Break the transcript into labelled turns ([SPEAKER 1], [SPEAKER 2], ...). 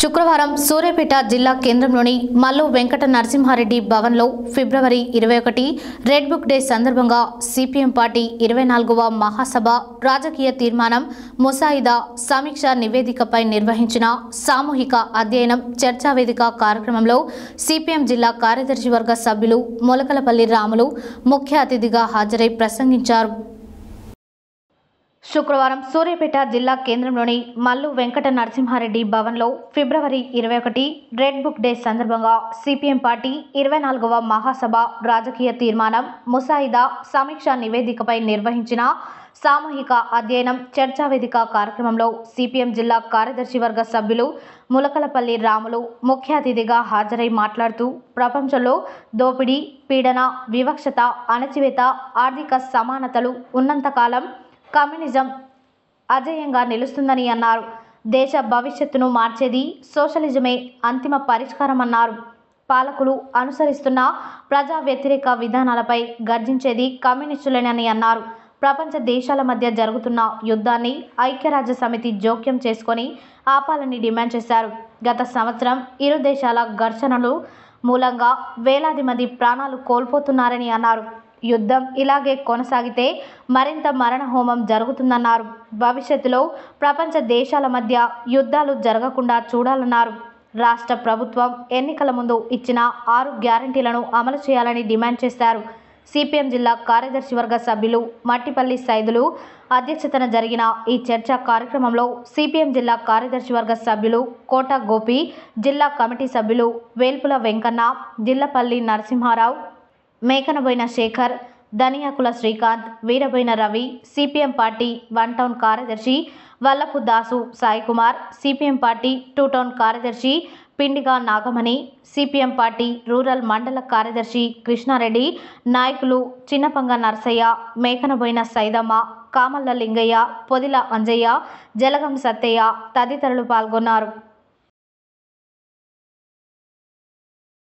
[SPEAKER 1] శుక్రవారం సూర్యాపేట జిల్లా కేంద్రంలోని మల్లు వెంకట నరసింహారెడ్డి భవన్లో ఫిబ్రవరి 21 రెడ్ బుక్ డే సందర్భంగా సిపిఎం పార్టీ 24వ మహాసభ రాజకీయ తీర్మానం ముసాయిదా సమీక్ష నివేదికపై నిర్వహించిన సామూహిక అధ్యయనం చర్చా వేదిక కార్యక్రమంలో సిపిఎం జిల్లా కార్యదర్శి వర్గ సభ్యులు మొలకలపల్లి రాములు ముఖ్య అతిథిగా హాజరై ప్రసంగించారు. శుక్రవారం సూర్యాపేట జిల్లా కేంద్రంలోని మల్లు వెంకట నరసింహారెడ్డి భవన్లో ఫిబ్రవరి 21 రెడ్ బుక్ డే సందర్భంగా సిపిఎం పార్టీ 24వ మహాసభ రాజకీయ తీర్మానం ముసాయిదా సమీక్ష నివేదికపై నిర్వహించిన సామూహిక అధ్యయనం చర్చా వేదిక కార్యక్రమంలో సిపిఎం జిల్లా కార్యదర్శి వర్గ సభ్యులు ములకలపల్లి రాములు ముఖ్య అతిథిగా హాజరై మాట్లాడుతూ ప్రపంచంలో దోపిడీ, పీడన, వివక్షత, అణచివేత, ఆర్థిక సమానతలు ఉన్నంతకాలం కమ్యూనిజం అజేయంగా నిలుస్తుందని అన్నారు. దేశ భవిష్యత్తును మార్చేది సోషలిజమే అంతిమ పరిష్కారం అన్నారు. పాలకులు అనుసరిస్తున్న ప్రజా వ్యతిరేక విధానాలపై గర్జించేది కమ్యూనిస్టులేనని అన్నారు. ప్రపంచ దేశాల మధ్య జరుగుతున్న యుద్ధాన్ని ఐక్యరాజ్య సమితి జోక్యం చేసుకొని ఆపాలని డిమాండ్ చేశారు. గత సంవత్సరం ఇరు దేశాల ఘర్షణలు మూలంగా వేలాది మంది ప్రాణాలు కోల్పోతున్నారని అన్నారు. యుద్ధం ఇలాగే కొనసాగితే మరింత మరణహోమం జరుగుతుందన్నారు. భవిష్యత్తులో ప్రపంచ దేశాల మధ్య యుద్ధాలు జరగకుండా చూడాలన్నారు. రాష్ట్ర ప్రభుత్వం ఎన్నికల ముందు ఇచ్చిన 6 గ్యారంటీలను అమలు చేయాలని డిమాండ్ చేశారు. సిపిఎం జిల్లా కార్యదర్శి వర్గ సభ్యులు మట్టిపల్లి సైదులు అధ్యక్షతన జరిగిన ఈ చర్చా కార్యక్రమంలో సిపిఎం జిల్లా కార్యదర్శి వర్గ సభ్యులు కోట గోపి, జిల్లా కమిటీ సభ్యులు Velpula Venkanna, Jillapalli Narasimha Rao, Mekanaboina Shekar, Dhaniyakula Srikanth, Veeraboina Ravi, CPM party 1 town కార్యదర్శి Vallapu Dasu Sai Kumar, CPM party 2 town కార్యదర్శి Pindiga Nagamani, CPM party rural మండల కార్యదర్శి కృష్ణారెడ్డి, నాయకులు చిన్నపంగ నర్సయ్య, మేకనబోయిన సైదమ్మ, కామల్ల లింగయ్య, పొదిల అంజయ్య, జలగం సత్తయ్య తదితరులు పాల్గొన్నారు.